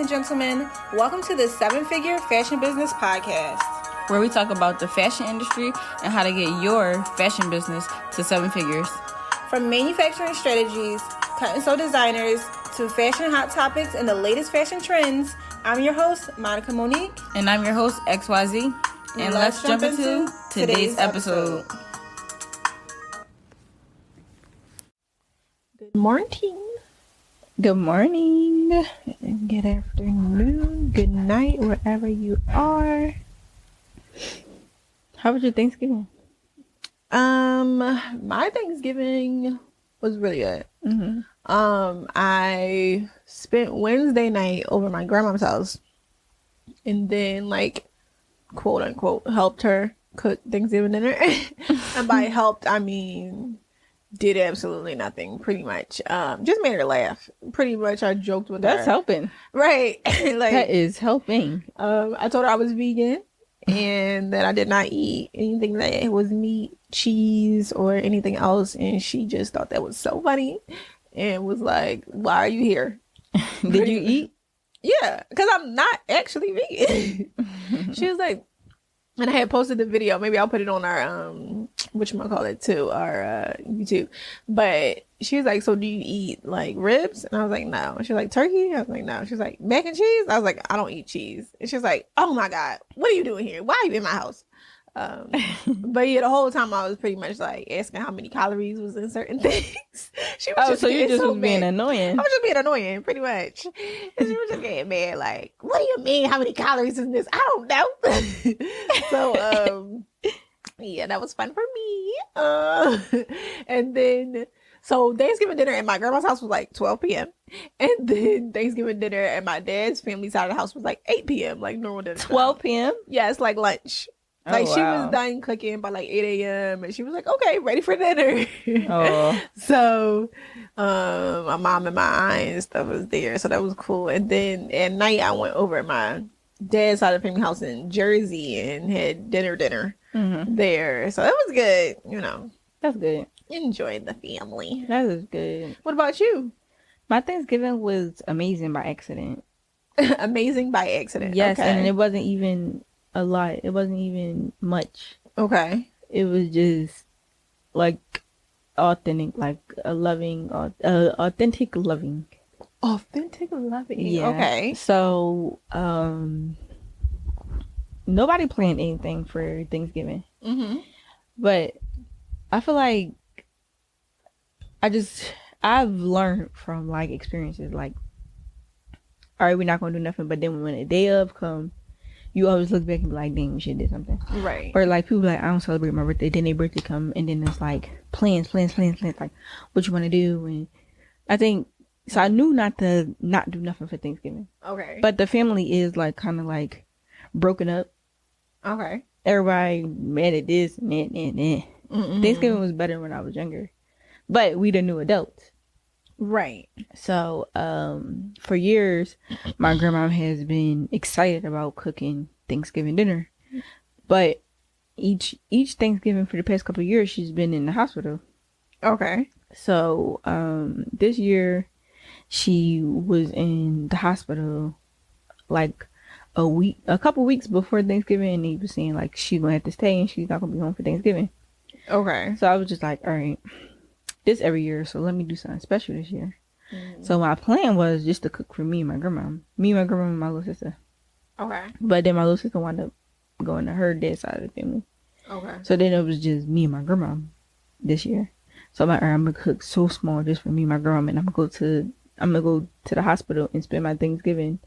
and gentlemen. Welcome to the 7-Figure Fashion Business Podcast, where we talk about the fashion industry and how to get your fashion business to 7 figures. From manufacturing strategies, cut and sew designers, to fashion hot topics and the latest fashion trends, I'm your host, Monica Monique. And I'm your host, XYZ. And let's jump into today's episode. Good morning. Good morning. Good afternoon. Good night, wherever you are. How was your Thanksgiving? My Thanksgiving was really good. Mm-hmm. I spent Wednesday night over my grandma's house, and then, like, quote unquote, helped her cook Thanksgiving dinner. And by helped, I mean did absolutely nothing, pretty much. Just made her laugh. Pretty much, I joked with her. That's helping. Right. Like, that is helping. I told her I was vegan and that I did not eat anything that was meat, cheese, or anything else. And she just thought that was so funny and was like, why are you here? Did you eat? Yeah, because I'm not actually vegan. She was like, and I had posted the video. Maybe I'll put it on our whatchamacallit too, our YouTube. But she was like, so do you eat like ribs? And I was like, no. And she was like, turkey? I was like, no. She was like, mac and cheese? I was like, I don't eat cheese. And she was like, oh my God, what are you doing here? Why are you in my house? But yeah, the whole time I was pretty much like asking how many calories was in certain things. She was so you just was being annoying. I was just being annoying, pretty much. And she was just getting mad, like, what do you mean? How many calories is in this? I don't know. So yeah, that was fun for me. And then so Thanksgiving dinner at my grandma's house was like 12 p.m. And then Thanksgiving dinner at my dad's family side of the house was like 8 p.m. like normal dinner. 12 p.m.? Yeah, it's like lunch. Like, she was done cooking by like 8 a.m. and she was like, okay, ready for dinner. Oh. So my mom and my aunt and stuff was there. So that was cool. And then at night I went over at my dad's side of the family house in Jersey and had dinner there. So that was good, you know. That's good. Enjoyed the family. That is good. What about you? My Thanksgiving was amazing by accident. Amazing by accident. Yes, okay. And it wasn't even a lot. It wasn't even much. Okay. It was just like authentic, like a loving, authentic loving. Authentic loving. Yeah. Okay. So, nobody planned anything for Thanksgiving. Mm-hmm. But I feel like I've learned from like experiences, like, all right, we're not gonna do nothing, but then when the day of come, you always look back and be like, dang, we should have did something. Right. Or like people like, I don't celebrate my birthday. Then their birthday come and then it's like plans, like what you want to do. And I think, so I knew not to not do nothing for Thanksgiving. Okay. But the family is like kind of like broken up. Okay. Everybody mad at this and that and that. Mm-mm. Thanksgiving was better when I was younger. But we the new adults. Right. So, for years, my grandma has been excited about cooking Thanksgiving dinner. But each Thanksgiving for the past couple of years, she's been in the hospital. Okay. So, this year, she was in the hospital like a couple weeks before Thanksgiving, and he was saying like she's gonna have to stay and she's not gonna be home for Thanksgiving. Okay. So I was just like, all right, this every year, so let me do something special this year. Mm-hmm. So my plan was just to cook for me and my grandma, and my little sister. Okay. But then my little sister wound up going to her dad's side of the family. Okay. So then it was just me and my grandma this year. So I'm like, all right, I'm gonna cook so small just for me and my grandma, and I'm gonna go to the hospital and spend my Thanksgiving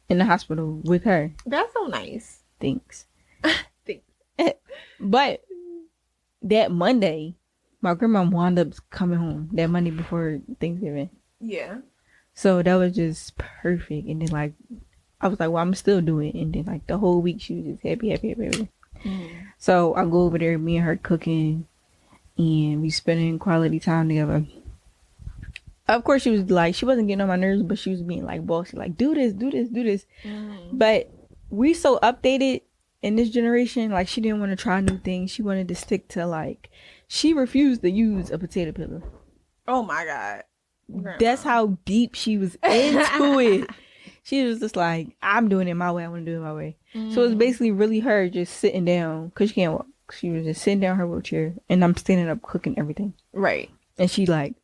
in the hospital with her. That's so nice. Thanks. But that Monday, my grandma wound up coming home that Monday before Thanksgiving. Yeah. So that was just perfect. And then like, I was like, well, I'm still doing it. And then like the whole week she was just happy. Mm. So I go over there, me and her cooking, and we spending quality time together. Of course, she was like, she wasn't getting on my nerves, but she was being like bossy, like, do this. Mm. But we so updated in this generation, like, she didn't want to try new things. She wanted to stick to, like, she refused to use a potato peeler. Oh my God. Grandma. That's how deep she was into it. she was just like, I'm doing it my way. I want to do it my way. So it was basically really her just sitting down because she can't walk. She was just sitting down in her wheelchair, and I'm standing up cooking everything. Right. And she like,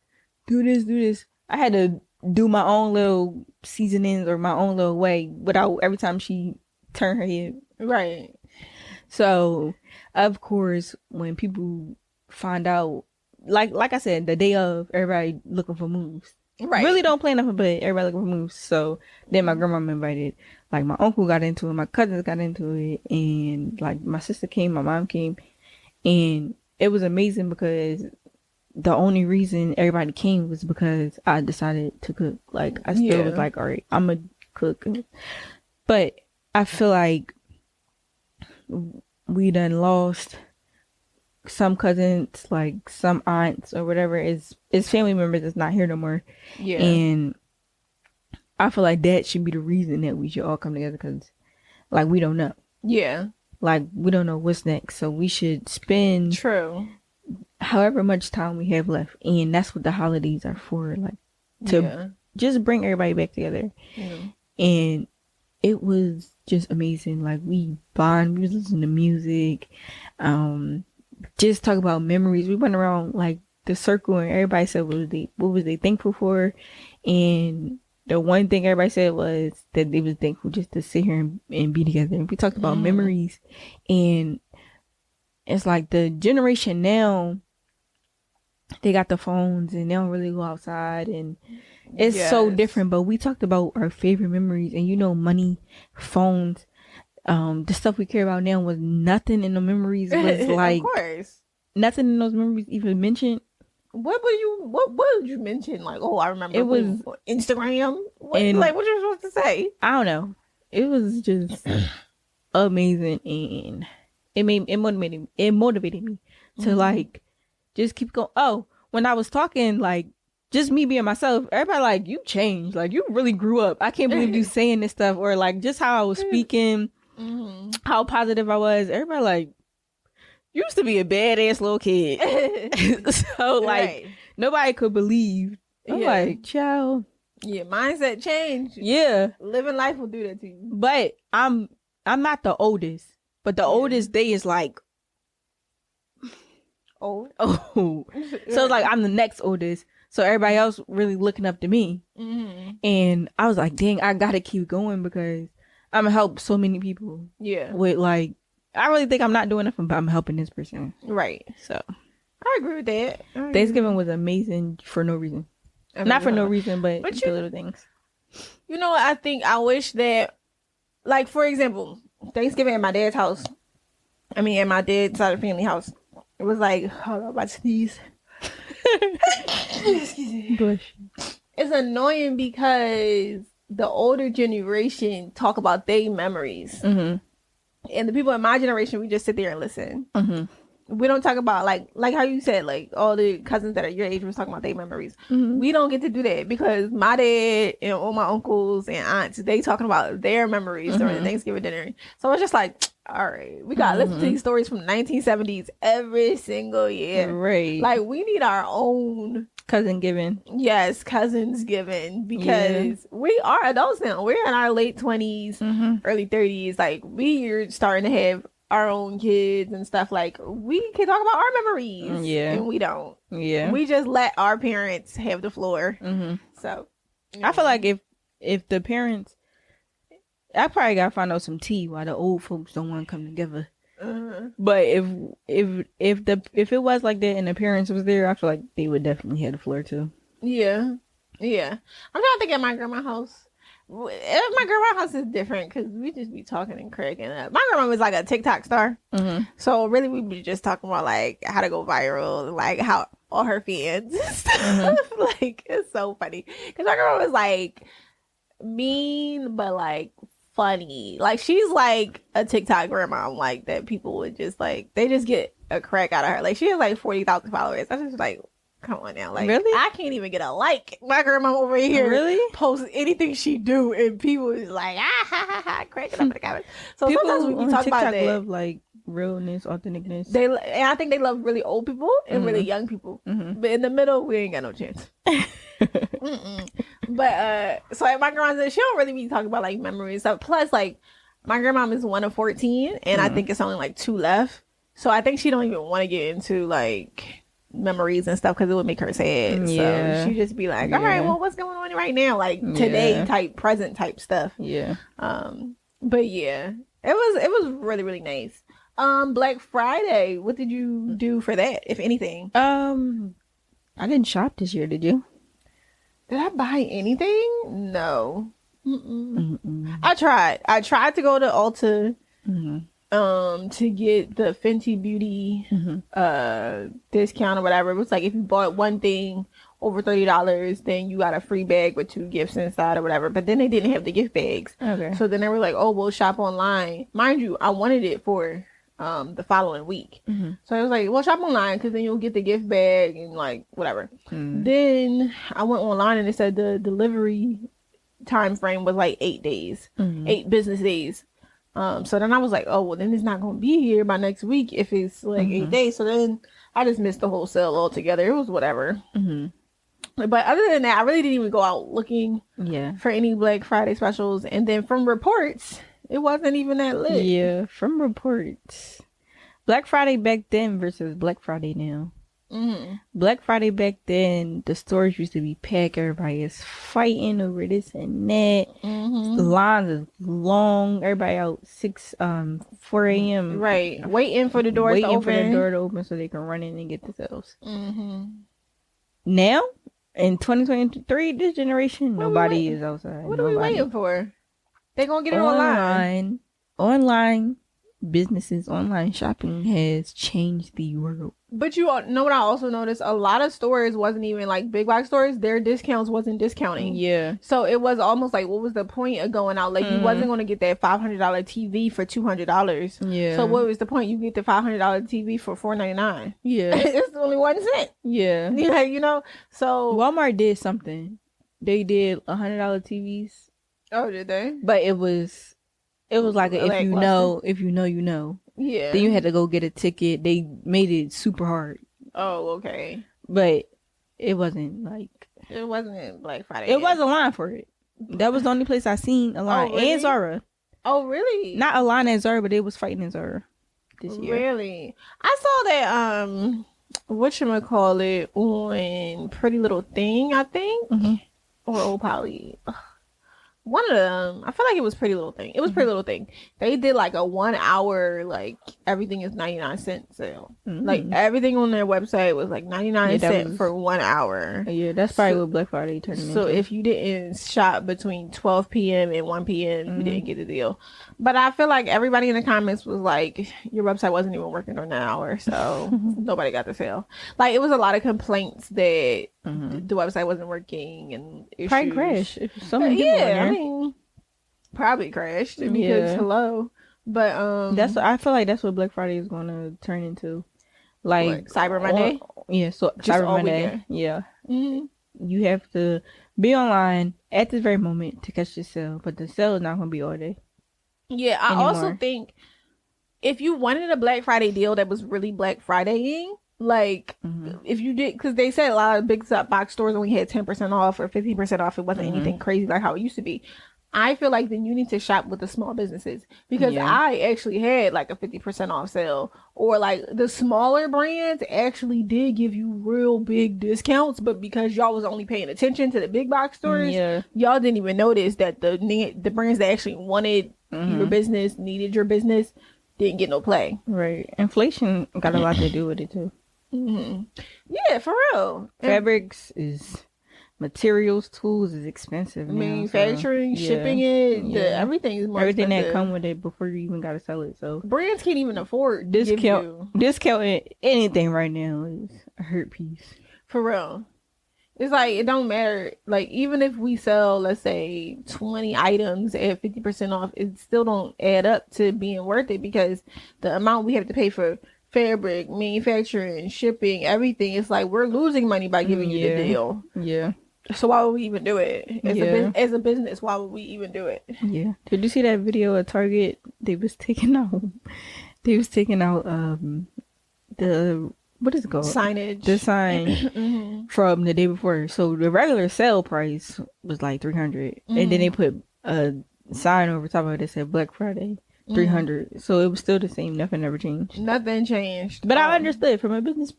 do this. I had to do my own little seasonings or my own little way without every time she turned her head. Right. So, of course, when people find out, like I said, the day of, everybody looking for moves. Right. Really don't plan nothing, but everybody looking for moves. So then my grandma invited, like my uncle got into it, my cousins got into it, and like my sister came, my mom came, and it was amazing because the only reason everybody came was because I decided to cook. Like I still was like, all right, I'm gonna cook, but I feel like we done lost some cousins, like some aunts or whatever is family members that's not here no more. Yeah. And I feel like that should be the reason that we should all come together because like we don't know. Yeah. Like we don't know what's next. So we should spend however much time we have left. And that's what the holidays are for. Like to just bring everybody back together. Yeah. And it was just amazing. Like we bond, we was listening to music, just talk about memories. We went around like the circle and everybody said what was they thankful for, and the one thing everybody said was that they was thankful just to sit here and be together. And we talked about memories, and it's like the generation now, they got the phones and they don't really go outside, and it's so different. But we talked about our favorite memories, and money, phones, the stuff we care about now was nothing in the memories was like, of course, nothing in those memories even mentioned. What would you mention? Like, oh, I remember it was Instagram. What you supposed to say? I don't know. It was just amazing, and it motivated me to like just keep going. Oh, when I was talking, like just me being myself, everybody like, you changed, like you really grew up. I can't believe you saying this stuff, or like just how I was speaking, how positive I was. Everybody like, you used to be a badass little kid. So like nobody could believe. I'm like, child. Yeah, mindset change. Yeah, living life will do that to you. But I'm not the oldest, but the oldest they is like old. Oh, so like I'm the next oldest. So everybody else really looking up to me. And I was like, dang, I gotta keep going because I'm gonna help so many people. Yeah. With like, I really think I'm not doing nothing, but I'm helping this person. Right. So I agree with that. Thanksgiving was amazing for no reason. Not for no reason, but the little things. You know what? I wish that, like, for example, Thanksgiving at my dad's house. I mean, at my dad's side of the family house. It was like, hold on, I'm about to sneeze. It's annoying because the older generation talk about their memories. And the people in my generation, we just sit there and listen. We don't talk about like how you said, like all the cousins that are your age was talking about their memories. We don't get to do that because my dad and all my uncles and aunts, they talking about their memories during the Thanksgiving dinner. So it's just like, all right, we gotta listen to these stories from the 1970s every single year. Right. Like we need our own Cousin-giving. Yes, Cousins-giving, because we are adults now. We're in our late 20s, early 30s. Like we're starting to have our own kids and stuff. Like we can talk about our memories. Yeah. And we don't. Yeah. We just let our parents have the floor. So I feel like if the parents, I probably gotta find out some tea why the old folks don't want to come together. But if it was like that and the parents was there, I feel like they would definitely have the floor too. Yeah. I'm trying to think at my grandma's house. My grandma's house is different because we just be talking and cracking up. My grandma was like a TikTok star, so really we be just talking about like how to go viral, like how all her fans and stuff. Like it's so funny because my grandma was like mean but like funny. Like she's like a TikTok grandma, like that people would just like, they just get a crack out of her. Like she has like 40,000 followers. I just like, come on now. Like really? I can't even get a like. My grandma over here really posts anything she do and people is like cracking up in the comments. So people sometimes when we talk TikTok about that, love like realness, authenticness. And I think they love really old people and really young people. But in the middle, we ain't got no chance. But so at my grandma's, she don't really be talking about like memories stuff. Plus, like my grandma is 1 of 14, and I think it's only like 2 left. So I think she don't even want to get into like memories and stuff because it would make her sad. Yeah. So she just be like, all right, well, what's going on right now? Like today type, present type stuff. Yeah. But yeah, it was really, really nice. Black Friday, what did you do for that, if anything? I didn't shop this year, did you? Did I buy anything? No. I tried to go to Ulta to get the Fenty Beauty discount or whatever. It was like if you bought one thing over $30, then you got a free bag with 2 gifts inside or whatever. But then they didn't have the gift bags. Okay. So then they were like, oh, we'll shop online. Mind you, I wanted it for the following week. So I was like, well, shop online because then you'll get the gift bag and like whatever. Then I went online and it said the delivery time frame was like 8 days, 8 business days. So then I was like, oh, well, then it's not going to be here by next week if it's like 8 days. So then I just missed the whole sale altogether. It was whatever. But other than that, I really didn't even go out looking for any Black Friday specials. And then from reports, it wasn't even that lit. Yeah, from reports. Black Friday back then versus Black Friday now. Black Friday back then, the stores used to be packed. Everybody is fighting over this and that. The lines is long. Everybody out 4 a.m. Right, waiting for the door to open so they can run in and get the sales. Now, in 2023, this generation, nobody is outside. What are we waiting for? They gonna get it online. Online businesses, online shopping has changed the world. But you all know what I also noticed? A lot of stores wasn't even like big box stores. Their discounts wasn't discounting. Yeah. So it was almost like, what was the point of going out? Like you wasn't going to get that $500 TV for $200. Yeah. So what was the point? You get the $500 TV for $4.99. Yeah. It's only 1 cent. Yeah. Yeah, you know. So Walmart did something. They did $100 TVs. Oh, did they? But it was like a, if you know, you know. Yeah. Then you had to go get a ticket. They made it super hard. Oh, okay. But it wasn't like... It wasn't Black Friday. It was a line for it. That was the only place I seen a line. Oh, really? And Zara. Oh, really? Not a line at Zara, but they was fighting in Zara this year. Really? I saw that, whatchamacallit on Pretty Little Thing, I think. Or Old Polly. One of them, I feel like it was Pretty Little Thing. It was Pretty Little Thing. They did like a 1 hour, like everything is 99-cent sale. Like everything on their website was like 99 cents for 1 hour. Yeah, that's probably what Black Friday turned into. So if you didn't shop between 12 p.m. and 1 p.m., you didn't get the deal. But I feel like everybody in the comments was like, your website wasn't even working during that hour, so nobody got the sale. Like it was a lot of complaints that the website wasn't working and issues. Probably crashed. I mean, probably crashed because hello. But I feel like that's what Black Friday is gonna turn into. Like Cyber Monday? So just Cyber Monday. Yeah. You have to be online at this very moment to catch the sale, but the sale is not gonna be all day. Yeah, I also think if you wanted a Black Friday deal that was really Black Friday-ing, like if you did, because they said a lot of big box stores only had 10% off or 15% off. It wasn't anything crazy like how it used to be. I feel like then you need to shop with the small businesses because I actually had like a 50% off sale, or like the smaller brands actually did give you real big discounts, but because y'all was only paying attention to the big box stores, y'all didn't even notice that the brands that actually wanted your business, needed your business, didn't get no play. Right. Inflation got a lot to do with it too. Yeah, for real. Fabrics is... Materials, tools is expensive now. Manufacturing, shipping it, everything is more everything expensive. That come with it before you even gotta sell it. So brands can't even afford discounting anything right now is a hurt piece. For real. It's like it don't matter. Like even if we sell, let's say 20 items at 50% off, it still don't add up to being worth it because the amount we have to pay for fabric, manufacturing, shipping, everything, it's like we're losing money by giving you the deal. Yeah. So why would we even do it? As a business, why would we even do it? Yeah. Did you see that video at Target? They was taking out the what is it called? Signage. The sign from the day before. So the regular sale price was like $300, and then they put a sign over top of it that said Black Friday $300. So it was still the same. Nothing ever changed. Nothing changed. But I understood from a business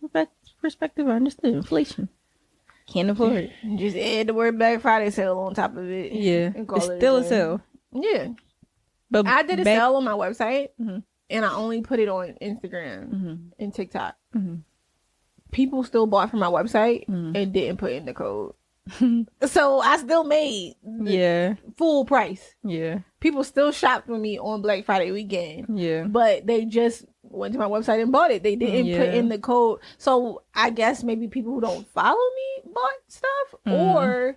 perspective. I understood inflation. Can't afford it. Just add the word Black Friday sale on top of it. Yeah, it's still a sale. Yeah, but I did a sale on my website, and I only put it on Instagram and TikTok. People still bought from my website and didn't put in the code. So I still made full price. Yeah. People still shopped with me on Black Friday weekend. Yeah. But they just went to my website and bought it. They didn't put in the code. So I guess maybe people who don't follow me bought stuff, or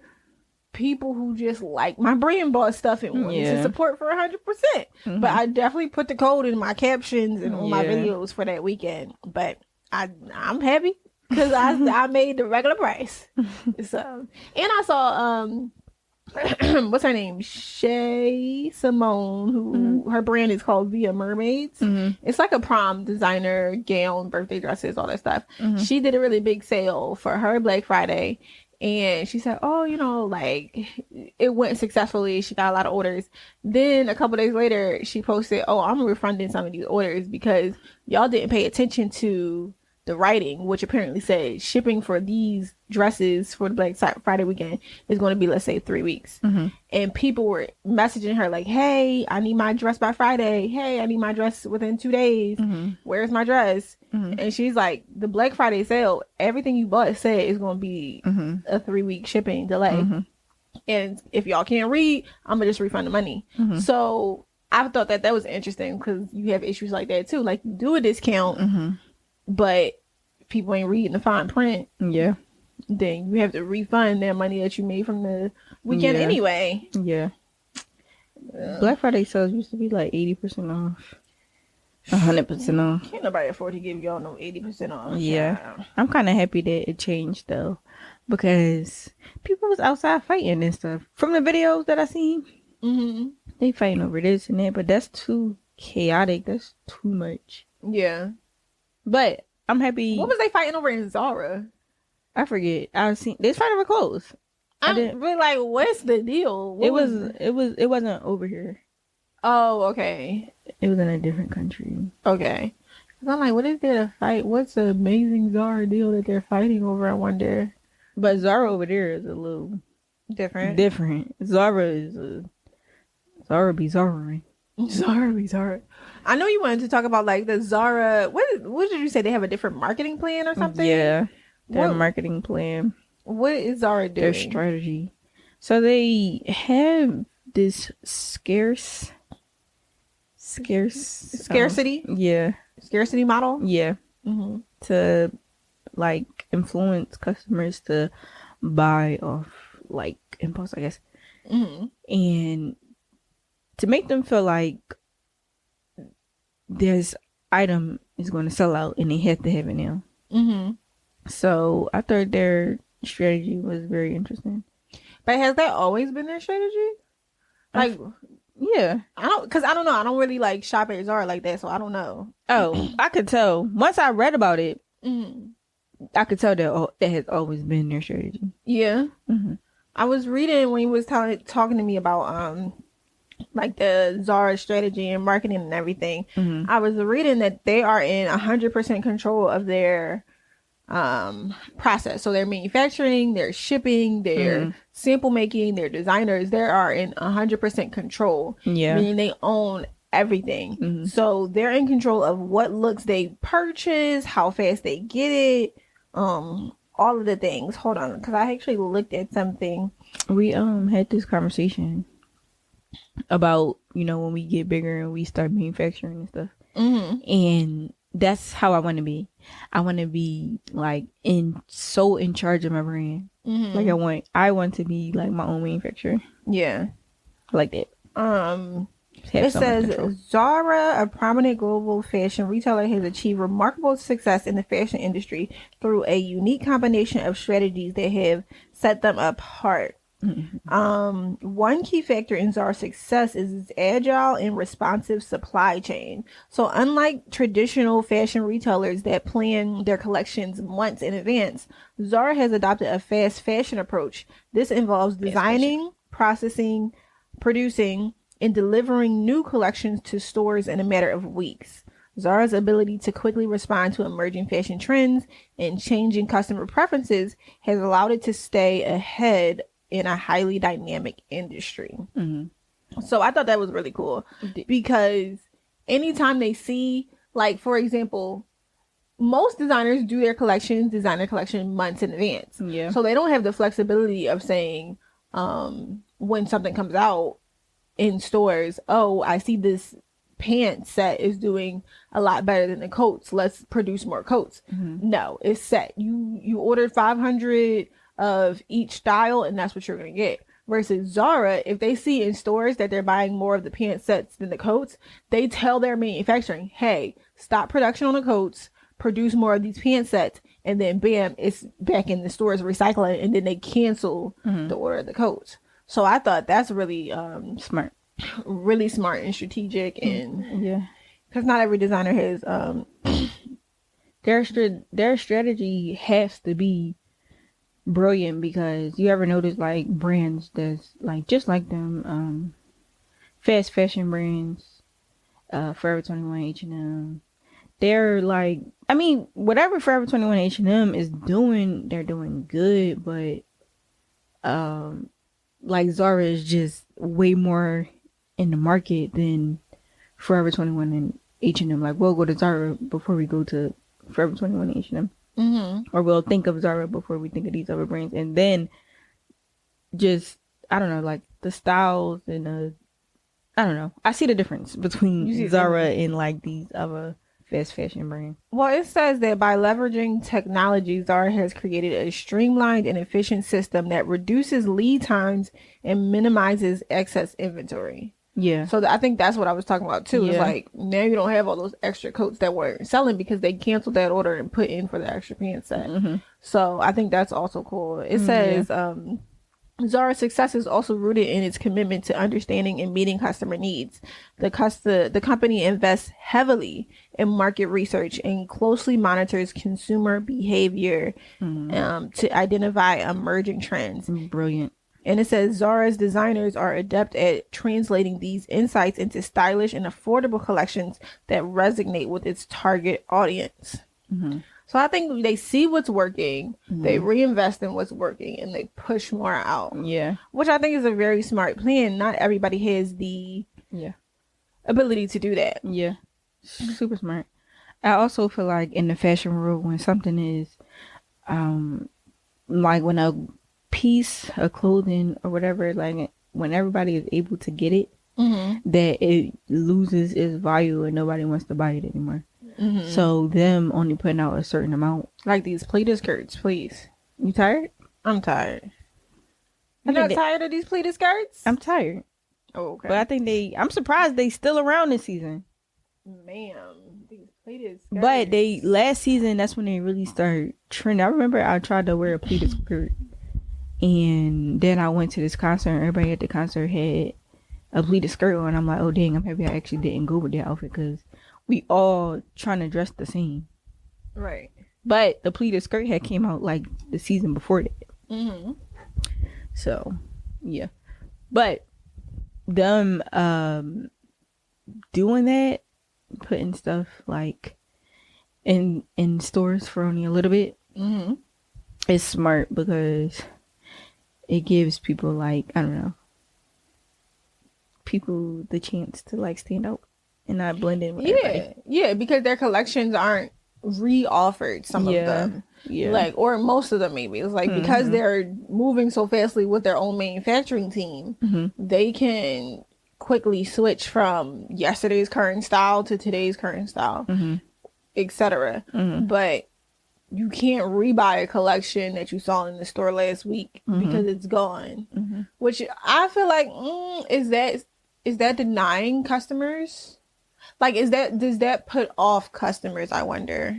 people who just like my brand bought stuff and wanted to support for 100%. But I definitely put the code in my captions and on my videos for that weekend. But I'm happy. Because I made the regular price. So, and I saw what's her name, Shay Simone, who her brand is called Via Mermaids. It's like a prom designer, gown, birthday dresses, all that stuff. She did a really big sale for her Black Friday, and she said, oh, you know, like it went successfully. She got a lot of orders. Then a couple days later, she posted, oh, I'm refunding some of these orders because y'all didn't pay attention to the writing, which apparently said shipping for these dresses for the Black Friday weekend is going to be, let's say, 3 weeks. And people were messaging her like, hey, I need my dress by Friday. Hey, I need my dress within 2 days. Where's my dress? And she's like, the Black Friday sale, everything you bought said is going to be a 3-week shipping delay. And if y'all can't read, I'm going to just refund the money. So I thought that was interesting because you have issues like that too. Like, you do a discount, but people ain't reading the fine print. Yeah. Then you have to refund that money that you made from the weekend anyway. Yeah. Black Friday sales used to be like 80% off. 100% off. Can't nobody afford to give y'all no 80% off. Yeah. I'm kind of happy that it changed though, because people was outside fighting and stuff. From the videos that I seen, they fighting over this and that, but that's too chaotic. That's too much. Yeah. But I'm happy. What was they fighting over in Zara? I forget. I seen they was fighting over clothes. I'm really like, what's the deal? It wasn't over here. Oh, okay. It was in a different country. Okay. Cause I'm like, what is there to fight? What's the amazing Zara deal that they're fighting over? I wonder. But Zara over there is a little different. Zara be Zara. Zara be Zara. I know you wanted to talk about like the Zara. What did you say? They have a different marketing plan or something? Yeah, their marketing plan. What is Zara doing? Their strategy. So they have this scarcity. Yeah, scarcity model. Yeah, to like influence customers to buy off like impulse, I guess, and to make them feel like this item is going to sell out and they have to have it now. So I thought their strategy was very interesting. But has that always been their strategy? Like, yeah, I don't know. I don't really like shop at Zara like that, so I don't know. Oh, I could tell once I read about it. I could tell that has always been their strategy. Yeah. I was reading when he was talking to me about like the Zara strategy and marketing and everything. I was reading that they are in 100% control of their process. So their manufacturing, their shipping, their sample making, their designers, they are in 100% control. Yeah. Meaning they own everything. So they're in control of what looks they purchase, how fast they get it, all of the things. Hold on, because I actually looked at something. We had this conversation about, when we get bigger and we start manufacturing and stuff. And that's how I want to be. I want to be like in charge of my brand. Like I want to be like my own manufacturer. Yeah, like that. It says Zara, a prominent global fashion retailer, has achieved remarkable success in the fashion industry through a unique combination of strategies that have set them apart. One key factor in Zara's success is its agile and responsive supply chain. So unlike traditional fashion retailers that plan their collections months in advance, Zara has adopted a fast fashion approach. This involves designing, processing, producing, and delivering new collections to stores in a matter of weeks. Zara's ability to quickly respond to emerging fashion trends and changing customer preferences has allowed it to stay ahead in a highly dynamic industry. So I thought that was really cool because anytime they see, like, for example, most designers do their design their collection months in advance. Yeah. So they don't have the flexibility of saying, when something comes out in stores, oh, I see this pant set is doing a lot better than the coats. Let's produce more coats. No, it's set. You ordered 500 of each style, and that's what you're gonna get. Versus Zara, if they see in stores that they're buying more of the pant sets than the coats, they tell their manufacturing, hey, stop production on the coats, produce more of these pant sets, and then bam, it's back in the stores recycling, and then they cancel the order of the coats. So I thought that's really Smart. really smart and strategic, and Yeah. because not every designer has Their strategy has to be brilliant, because you ever notice like brands that's like just like them, fast fashion brands, Forever 21, H&M, they're like, I mean, whatever Forever 21, H&M is doing, they're doing good, but like Zara is just way more in the market than Forever 21 and H&M. Like, we'll go to Zara before we go to Forever 21 and H&M. Or we'll think of Zara before we think of these other brands. And then just, I don't know, like the styles and I don't know. I see the difference between Zara and like these other fast fashion brands. Well, it says that by leveraging technology, Zara has created a streamlined and efficient system that reduces lead times and minimizes excess inventory. Yeah. So I think that's what I was talking about too. It's like, now you don't have all those extra coats that weren't selling because they canceled that order and put in for the extra pants set. So I think that's also cool. It says Zara's success is also rooted in its commitment to understanding and meeting customer needs. The company invests heavily in market research and closely monitors consumer behavior to identify emerging trends. Brilliant. And it says Zara's designers are adept at translating these insights into stylish and affordable collections that resonate with its target audience. So I think they see what's working, they reinvest in what's working, and they push more out. Yeah. Which I think is a very smart plan. Not everybody has the ability to do that. Yeah. Super smart. I also feel like in the fashion world, when something is like when a piece of clothing or whatever, like when everybody is able to get it, that it loses its value and nobody wants to buy it anymore. So them only putting out a certain amount, like these pleated skirts, please. You tired? I'm tired. You're not tired of these pleated skirts? I'm tired. Oh, okay. But I'm surprised they still around this season. Ma'am, these pleated skirts. But last season, that's when they really started trending. I remember I tried to wear a pleated skirt, and then I went to this concert, and everybody at the concert had a pleated skirt on. I'm like, oh dang, I'm happy I actually didn't go with that outfit, because we all trying to dress the same. Right. But the pleated skirt had came out like the season before that. So, yeah. But them doing that, putting stuff like in stores for only a little bit, is smart, because it gives people, like, I don't know, people the chance to like stand out and not blend in with everybody. Yeah, because their collections aren't re-offered, some of them. Yeah. Like, or most of them maybe. It's like because they're moving so fastly with their own manufacturing team, they can quickly switch from yesterday's current style to today's current style, etc. But you can't rebuy a collection that you saw in the store last week because it's gone. Which I feel like is that denying customers? Like, does that put off customers, I wonder?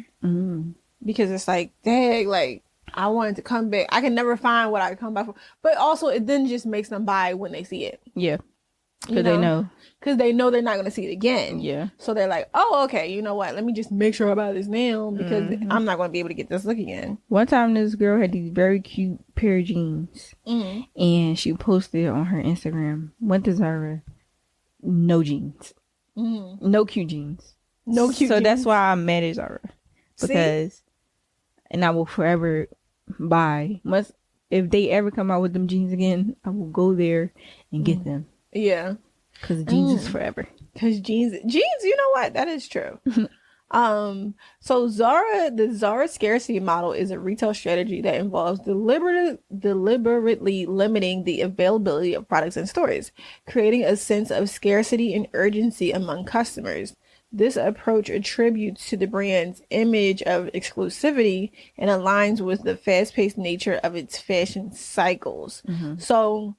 Because it's like, dang, like, I wanted to come back. I can never find what I come back for. But also, it then just makes them buy when they see it. Yeah. Because they know. Because they know they're not going to see it again. Yeah. So they're like, oh, okay, you know what? Let me just make sure about this now because I'm not going to be able to get this look again. One time, this girl had these very cute pair of jeans. And she posted on her Instagram, went to Zara, no jeans. No cute jeans. No cute jeans. So that's why I'm mad at Zara. Because, and I will forever buy. If they ever come out with them jeans again, I will go there and get them. Yeah. Because jeans is forever. Because jeans, you know what? That is true. So the Zara scarcity model is a retail strategy that involves deliberately limiting the availability of products in stores, creating a sense of scarcity and urgency among customers. This approach attributes to the brand's image of exclusivity and aligns with the fast-paced nature of its fashion cycles. So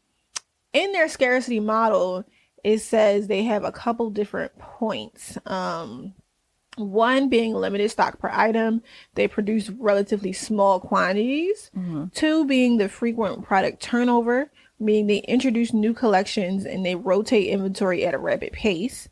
in their scarcity model, it says they have a couple different points. One being limited stock per item. They produce relatively small quantities. 2 being the frequent product turnover, meaning they introduce new collections and they rotate inventory at a rapid pace.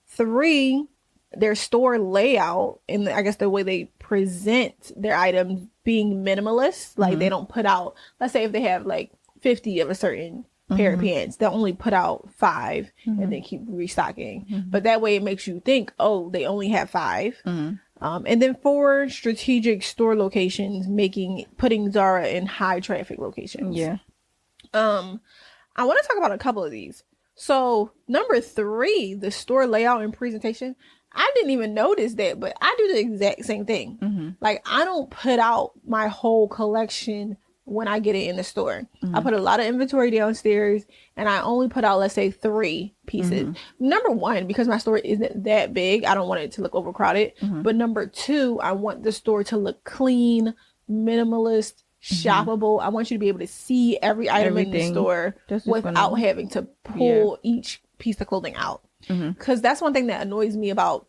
3, their store layout and I guess the way they present their items being minimalist. Like they don't put out, let's say if they have like 50 of a certain pair of pants, they'll only put out 5 and then keep restocking. But that way it makes you think, oh, they only have 5. And then 4, strategic store locations, putting Zara in high traffic locations. Yeah. I want to talk about a couple of these. So number 3, the store layout and presentation. I didn't even notice that, but I do the exact same thing. Like I don't put out my whole collection when I get it in the store. I put a lot of inventory downstairs and I only put out, let's say 3 pieces. Number 1, because my store isn't that big, I don't want it to look overcrowded. But number 2, I want the store to look clean, minimalist, shoppable. I want you to be able to see every item in the store without having to pull each piece of clothing out. Because that's one thing that annoys me about,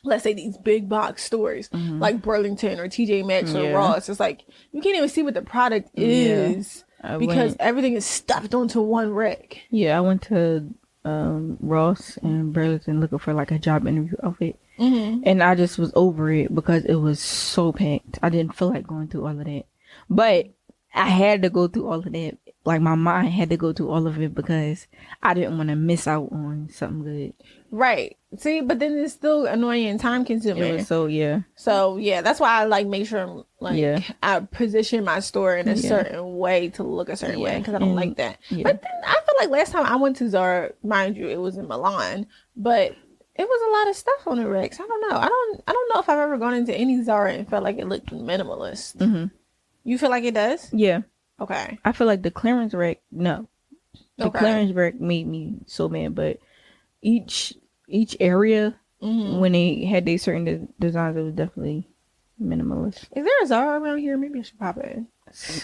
let's say, these big box stores like Burlington or TJ Maxx or Ross. It's like you can't even see what the product is because everything is stuffed onto one rack. I went to Ross and Burlington looking for like a job interview outfit, and I just was over it because it was so packed. I didn't feel like going through all of that, but I had to go through all of that. Like my mind had to go through all of it because I didn't want to miss out on something good. Right. See, but then it's still annoying and time consuming. So that's why I like make sure I position my store in a certain way to look a certain way because I don't like that. But then I feel like last time I went to Zara, mind you, it was in Milan, but it was a lot of stuff on the racks. I don't know. I don't know if I've ever gone into any Zara and felt like it looked minimalist. You feel like it does? Yeah. Okay. I feel like the clearance rack, no. The clearance rack made me so mad, but each area, when they had their certain designs, it was definitely minimalist. Is there a Zara around here? Maybe I should pop in.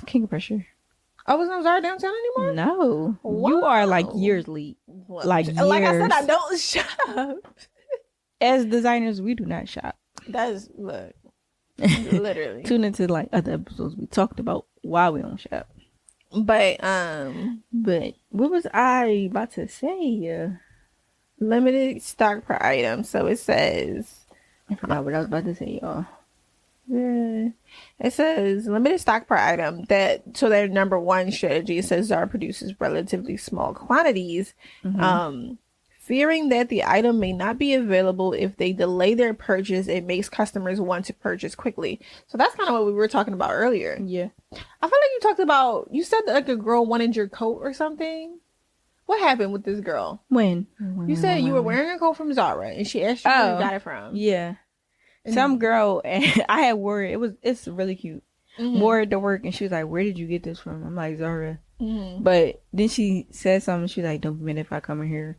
King of Pressure. Oh, was no Zara downtown anymore? No. Wow. You are like years late. Like years. Like I said, I don't shop. As designers, we do not shop. Look. Literally. Tune into like other episodes we talked about why we don't shop. But what was I about to say? Limited stock per item. So it says, I forgot what I was about to say, y'all. Yeah. It says limited stock per item. So their number 1 strategy, it says Zara produces relatively small quantities. Fearing that the item may not be available if they delay their purchase, it makes customers want to purchase quickly. So that's kind of what we were talking about earlier. Yeah. I feel like you said that like a girl wanted your coat or something. What happened with this girl? When? You said you were wearing a coat from Zara and she asked you where you got it from. Yeah. Some girl, and I had wore it. It's really cute. Wore it to work and she was like, where did you get this from? I'm like, Zara. But then she said something. She was like, don't be mad if I come in here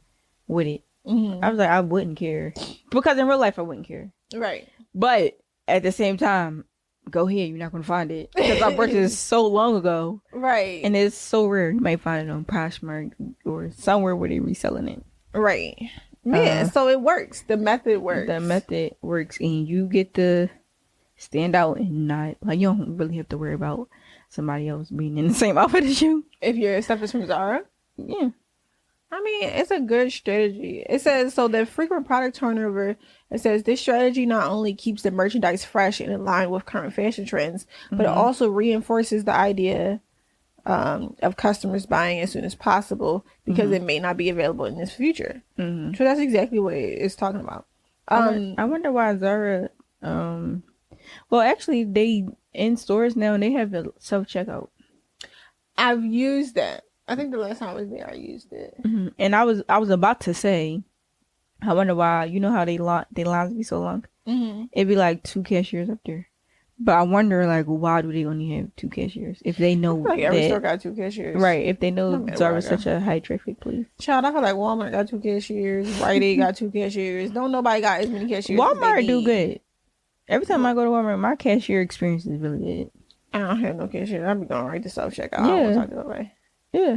with it. I was like, I wouldn't care because in real life I wouldn't care, right? But at the same time, go ahead, you're not gonna find it because I purchased so long ago, right? And it's so rare. You might find it on Poshmark or somewhere where they're reselling it, right? Yeah, so it works. The method works. And you get the stand out and not like you don't really have to worry about somebody else being in the same outfit as you. If your stuff is from Zara? Yeah. I mean, it's a good strategy. It says, so the frequent product turnover, it says this strategy not only keeps the merchandise fresh and in line with current fashion trends, but it also reinforces the idea of customers buying as soon as possible because it may not be available in this future. So that's exactly what it's talking about. I wonder why Zara, well, actually, they in stores now and they have a self-checkout. I've used that. I think the last time I was there, I used it. And I was about to say, I wonder why. You know how they lines be so long? It'd be like 2 cashiers up there. But I wonder, like, why do they only have 2 cashiers? If they know like every store got 2 cashiers. Right, if they know Zara's such a high traffic place. Child, I feel like Walmart got 2 cashiers. Rite Aid got 2 cashiers. Don't nobody got as many cashiers. Walmart do good. Every time I go to Walmart, my cashier experience is really good. I don't have no cashier. I be going right to self-checkout. I don't want to talk to nobody. Yeah.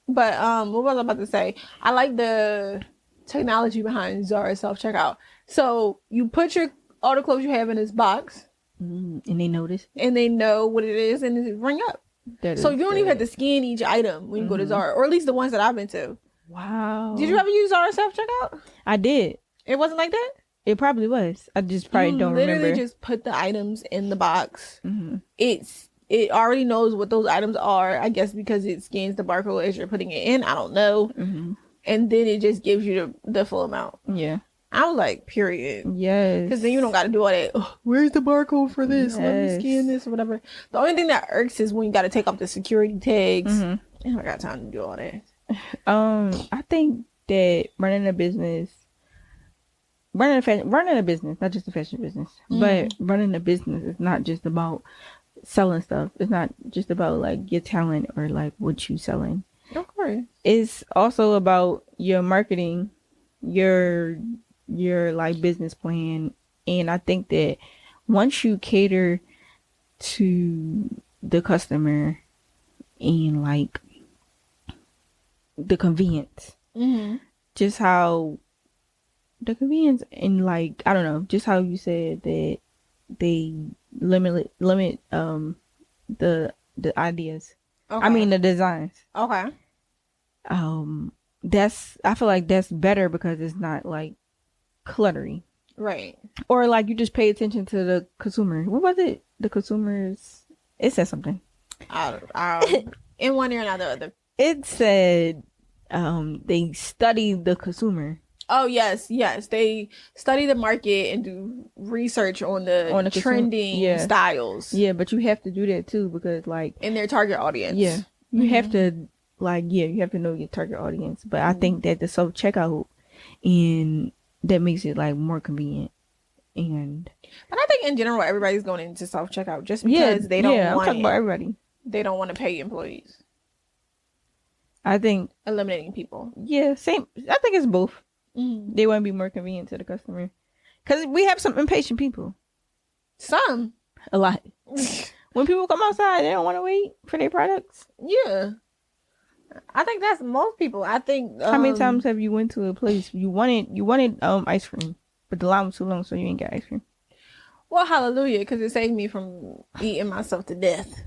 But what was I about to say? I like the technology behind Zara self-checkout. So you put all the clothes you have in this box. And they notice. And they know what it is and it ring up. So you don't even have to scan each item when you go to Zara. Or at least the ones that I've been to. Wow. Did you ever use Zara self-checkout? I did. It wasn't like that? It probably was. I just probably don't remember. You literally just put the items in the box. It already knows what those items are, I guess, because it scans the barcode as you're putting it in. I don't know. And then it just gives you the full amount. Yeah. I was like, period. Yes. Because then you don't got to do all that. Oh, where's the barcode for this? Let me scan this or whatever. The only thing that irks is when you got to take off the security tags. I don't got time to do all that. I think that running a business, not just a fashion business, but running a business is not just about selling stuff. It's not just about like your talent or like what you selling. Of course. It's also about your marketing, your like business plan. And I think that once you cater to the customer and like the convenience, just how the convenience and like, I don't know, just how you said that they limit the ideas. Okay. I mean the designs. Okay. I feel like that's better because it's not like cluttery. Right. Or like you just pay attention to the consumer. What was it? The consumers. It said something. In one ear and out the other. It said they study the consumer. Oh yes. They study the market and do research on the trending styles. Yeah, but you have to do that too because like in their target audience. Yeah, you have to you have to know your target audience. But I think that the self checkout and that makes it like more convenient. And I think in general everybody's going into self checkout just because they don't want I'm talking about everybody. They don't want to pay employees. I think eliminating people. Yeah, same. I think it's both. They want to be more convenient to the customer because we have some impatient people. A lot. When people come outside, they don't want to wait for their products. Yeah, I think that's most people. I think. How many times have you went to a place you wanted ice cream, but the line was too long, so you ain't got ice cream? Well, hallelujah, because it saved me from eating myself to death.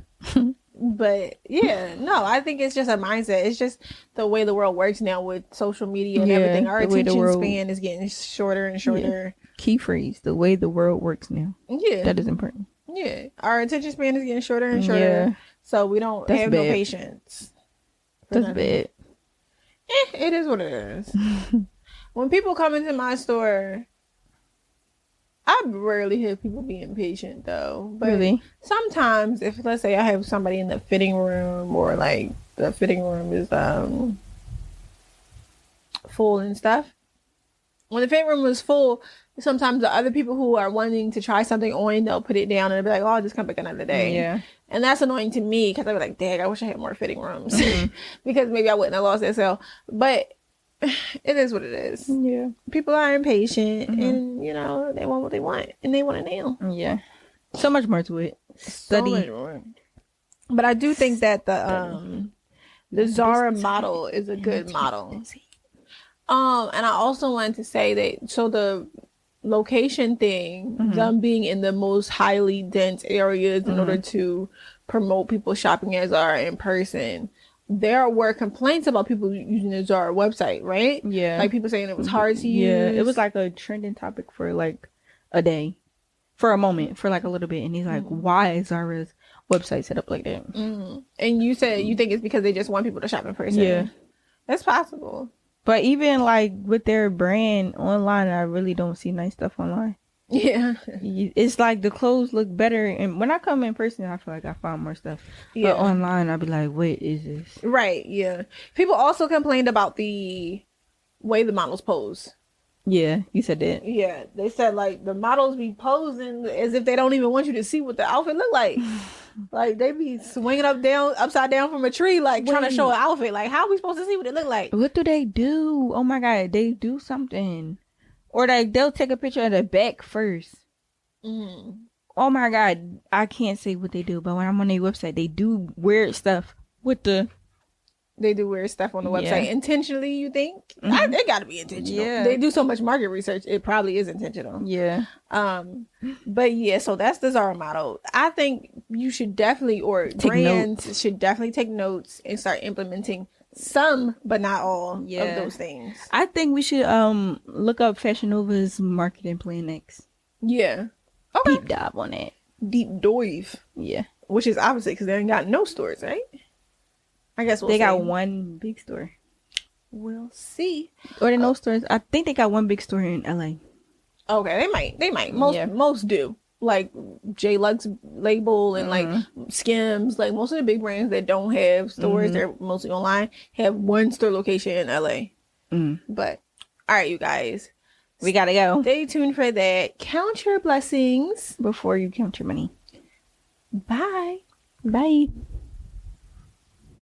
But yeah, no, I think it's just a mindset. It's just the way the world works now with social media and everything. Our attention span is getting shorter and shorter. Yeah. Key phrase: the way the world works now. Yeah, that is important. Yeah, our attention span is getting shorter and shorter, so we don't have no patience. That's bad. It is what it is. When people come into my store, I rarely hear people be impatient though. But really? Sometimes if let's say I have somebody in the fitting room or like the fitting room is full and stuff. When the fitting room is full, sometimes the other people who are wanting to try something on, they'll put it down and they'll be like, oh, I'll just come back another day. Yeah. And that's annoying to me because I'll be like, dang, I wish I had more fitting rooms. Because maybe I wouldn't have lost that sale. But it is what it is. Yeah. People are impatient and, you know, they want what they want and they want it now. Yeah. So much more to it. Study. So much more. But I do think that the Zara model is a good model. And I also wanted to say that, so location thing, them being in the most highly dense areas in order to promote people shopping at Zara in person, there were complaints about people using the Zara website, right? Yeah. Like people saying it was hard to use. Yeah, it was like a trending topic for like a day, for a moment, for like a little bit. And he's like, why is Zara's website set up like that? And you said you think it's because they just want people to shop in person. Yeah. That's possible. But even like with their brand online, I really don't see nice stuff online. Yeah. It's like the clothes look better, and when I come in person, I feel like I find more stuff. Yeah. But online, I'll be like, "What is this?" Right. Yeah. People also complained about the way the models pose. Yeah, you said that. Yeah, they said like the models be posing as if they don't even want you to see what the outfit look like. Like they be swinging upside down from a tree, like trying to show an outfit. Like how are we supposed to see what it look like? What do they do? Oh my god, they do something, or like they'll take a picture of the back first. Oh my god, I can't say what they do, but when I'm on their website, they do weird stuff with the. They do weird stuff on the website intentionally. You think? They got to be intentional. Yeah. They do so much market research. It probably is intentional. Yeah. But yeah, so that's the Zara model. I think you should definitely, or brands should definitely take notes and start implementing some, but not all of those things. I think we should look up Fashion Nova's marketing plan next. Yeah. Okay. Deep dive on that. Deep dive. Yeah. Which is opposite because they ain't got no stores, right? I guess they got one big store. We'll see. Or they no stores. I think they got one big store in LA. Okay, they might. Most do. Like J Lux label and like Skims, like most of the big brands that don't have stores, they're mostly online, have one store location in LA. But all right, you guys, we gotta go. Stay tuned for that. Count your blessings before you count your money. Bye. Bye.